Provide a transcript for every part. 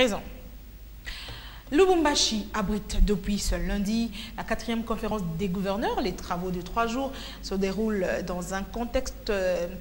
raison. Lubumbashi abrite depuis ce lundi la 4e conférence des gouverneurs. Les travaux de 3 jours se déroulent dans un contexte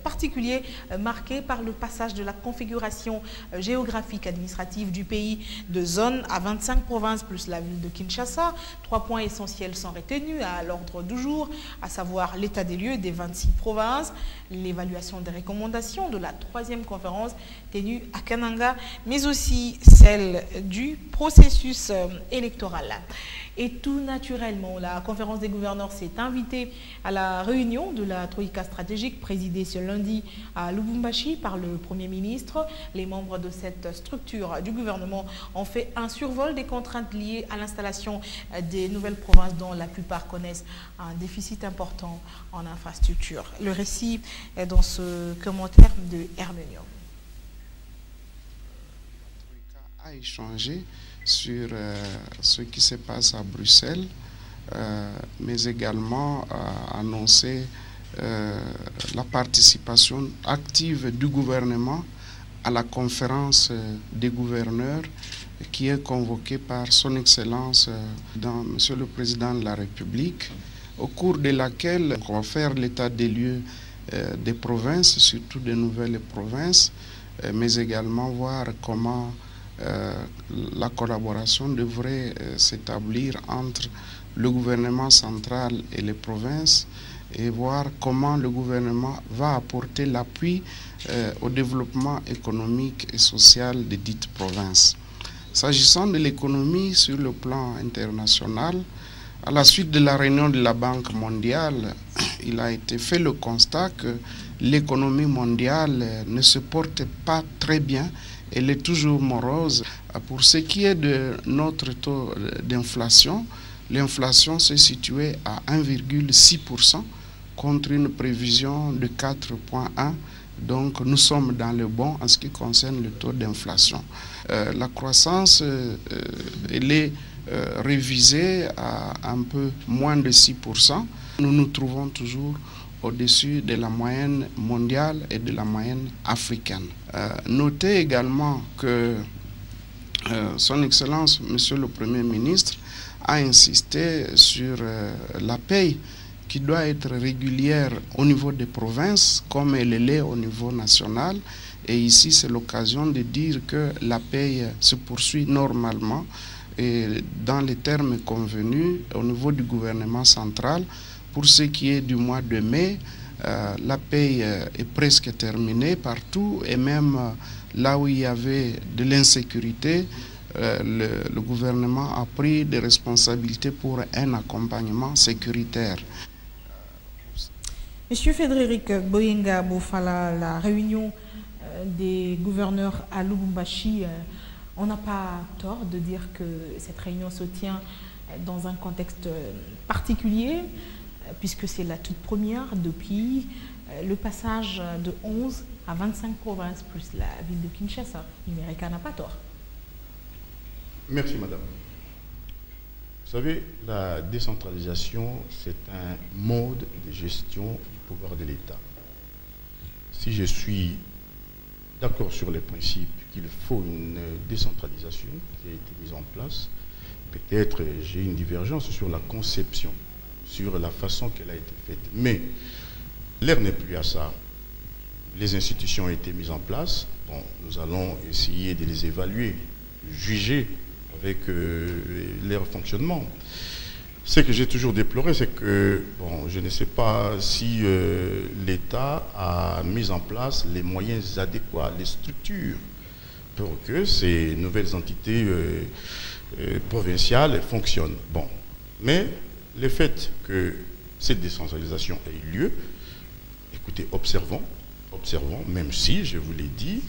particulier marqué par le passage de la configuration géographique administrative du pays de zone à 25 provinces plus la ville de Kinshasa. 3 points essentiels sont retenus à l'ordre du jour, à savoir l'état des lieux des 26 provinces, l'évaluation des recommandations de la 3e conférence tenue à Kananga, mais aussi celle du processus électoral. Et tout naturellement, la conférence des gouverneurs s'est invitée à la réunion de la Troïka stratégique présidée ce lundi à Lubumbashi par le Premier ministre. Les membres de cette structure du gouvernement ont fait un survol des contraintes liées à l'installation des nouvelles provinces dont la plupart connaissent un déficit important en infrastructure. Le récit est dans ce commentaire de Hermenio. A échangé sur ce qui se passe à Bruxelles, mais également annoncer la participation active du gouvernement à la conférence des gouverneurs qui est convoquée par son Excellence Monsieur le Président de la République, au cours de laquelle on va faire l'état des lieux des provinces, surtout des nouvelles provinces, mais également voir comment la collaboration devrait s'établir entre le gouvernement central et les provinces et voir comment le gouvernement va apporter l'appui au développement économique et social des dites provinces. S'agissant de l'économie sur le plan international, à la suite de la réunion de la Banque mondiale, il a été fait le constat que l'économie mondiale ne se porte pas très bien. Elle est toujours morose. Pour ce qui est de notre taux d'inflation, l'inflation s'est située à 1,6% contre une prévision de 4,1%. Donc nous sommes dans le bon en ce qui concerne le taux d'inflation. La croissance, elle est révisée à un peu moins de 6%. Nous nous trouvons toujours au-dessus de la moyenne mondiale et de la moyenne africaine. Notez également que son Excellence, Monsieur le Premier ministre, a insisté sur la paye qui doit être régulière au niveau des provinces comme elle l'est au niveau national. Et ici, c'est l'occasion de dire que la paye se poursuit normalement et dans les termes convenus au niveau du gouvernement central. Pour ce qui est du mois de mai, la paye est presque terminée partout et même là où il y avait de l'insécurité, le gouvernement a pris des responsabilités pour un accompagnement sécuritaire. Monsieur Frédéric Boyenga Bofala, la réunion des gouverneurs à Lubumbashi, on n'a pas tort de dire que cette réunion se tient dans un contexte particulier, puisque c'est la toute première depuis le passage de 11 à 25 provinces, plus la ville de Kinshasa. Numérica n'a pas tort. Merci, madame. Vous savez, la décentralisation, c'est un mode de gestion du pouvoir de l'État. Si je suis d'accord sur le principe qu'il faut une décentralisation qui a été mise en place, peut-être j'ai une divergence sur la conception, sur la façon qu'elle a été faite. Mais l'heure n'est plus à ça. Les institutions ont été mises en place. Bon, nous allons essayer de les évaluer, juger avec leur fonctionnement. Ce que j'ai toujours déploré, c'est que, bon, je ne sais pas si l'État a mis en place les moyens adéquats, les structures, pour que ces nouvelles entités provinciales fonctionnent. Bon, mais le fait que cette décentralisation ait eu lieu, écoutez, observons, même si, je vous l'ai dit,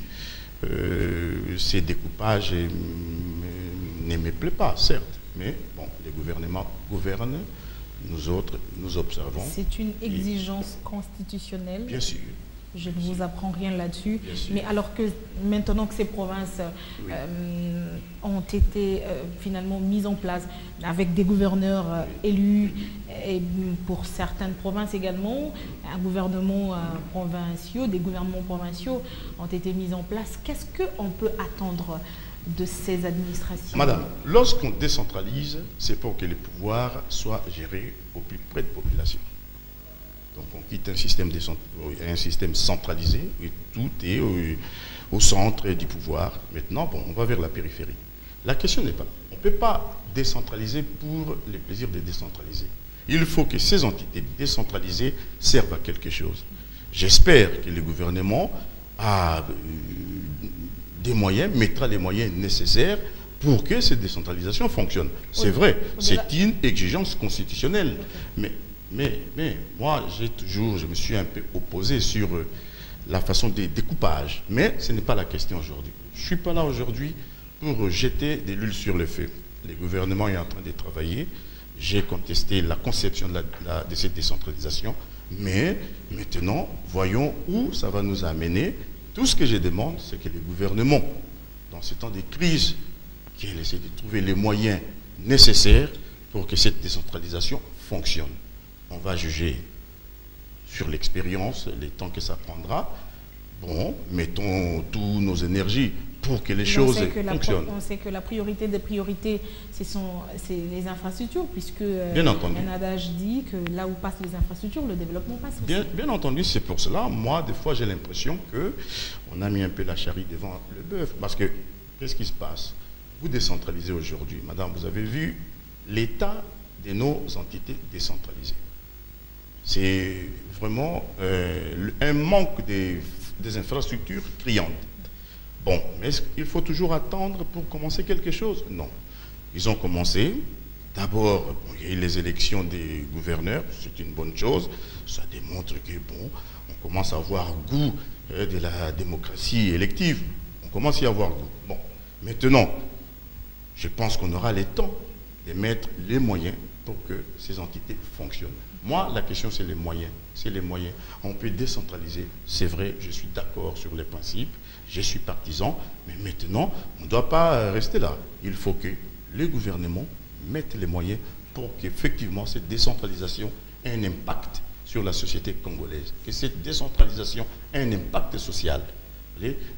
ces découpages ne me plaît pas, certes, mais bon, les gouvernements gouvernent, nous autres, nous observons. C'est une exigence constitutionnelle. Bien sûr. Je ne vous apprends rien là-dessus. Mais alors que maintenant que ces provinces ont été finalement mises en place avec des gouverneurs élus et pour certaines provinces également, un gouvernement provinciaux, des gouvernements provinciaux ont été mis en place. Qu'est-ce qu'on peut attendre de ces administrations? Madame, lorsqu'on décentralise, c'est pour que les pouvoirs soient gérés au plus près de la population. Donc on quitte un système centralisé et tout est au centre du pouvoir. Maintenant, bon, on va vers la périphérie. La question n'est pas là. On ne peut pas décentraliser pour le plaisir de décentraliser. Il faut que ces entités décentralisées servent à quelque chose. J'espère que le gouvernement a des moyens, mettra les moyens nécessaires pour que cette décentralisation fonctionne. C'est vrai, c'est une exigence constitutionnelle. Mais moi, je me suis un peu opposé sur la façon des découpages. Mais ce n'est pas la question aujourd'hui. Je ne suis pas là aujourd'hui pour jeter de l'huile sur le feu. Le gouvernement est en train de travailler. J'ai contesté la conception de cette décentralisation. Mais maintenant, voyons où ça va nous amener. Tout ce que je demande, c'est que le gouvernement, dans ce temps de crise, qu'il essaie de trouver les moyens nécessaires pour que cette décentralisation fonctionne. On va juger sur l'expérience, les temps que ça prendra. Bon, mettons toutes nos énergies pour que les choses fonctionnent. On sait que la priorité des priorités, c'est les infrastructures, puisque un adage dit que là où passent les infrastructures, le développement passe aussi. Bien entendu, c'est pour cela. Moi, des fois, j'ai l'impression qu'on a mis un peu la charrue devant le bœuf. Parce que, qu'est-ce qui se passe? Vous décentralisez aujourd'hui. Madame, vous avez vu l'état de nos entités décentralisées. C'est vraiment un manque des infrastructures criantes. Bon, mais il faut toujours attendre pour commencer quelque chose? Non. Ils ont commencé. D'abord, il y a eu les élections des gouverneurs. C'est une bonne chose. Ça démontre que, bon, on commence à avoir goût de la démocratie élective. On commence à y avoir goût. Bon, maintenant, je pense qu'on aura le temps de mettre les moyens pour que ces entités fonctionnent. Moi, la question, c'est les moyens. C'est les moyens. On peut décentraliser. C'est vrai, je suis d'accord sur les principes. Je suis partisan. Mais maintenant, on ne doit pas rester là. Il faut que les gouvernements mettent les moyens pour qu'effectivement, cette décentralisation ait un impact sur la société congolaise. Que cette décentralisation ait un impact social.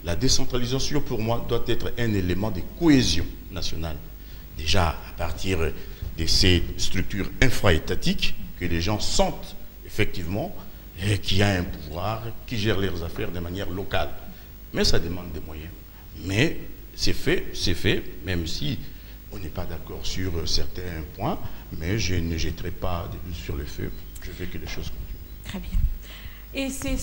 La décentralisation, pour moi, doit être un élément de cohésion nationale. Déjà, à partir de ces structures infra-étatiques, que les gens sentent effectivement qu'il y a un pouvoir qui gère leurs affaires de manière locale. Mais ça demande des moyens. Mais c'est fait, même si on n'est pas d'accord sur certains points, mais je ne jetterai pas de l'huile sur le feu. Je veux que les choses continuent. Très bien. Et c'est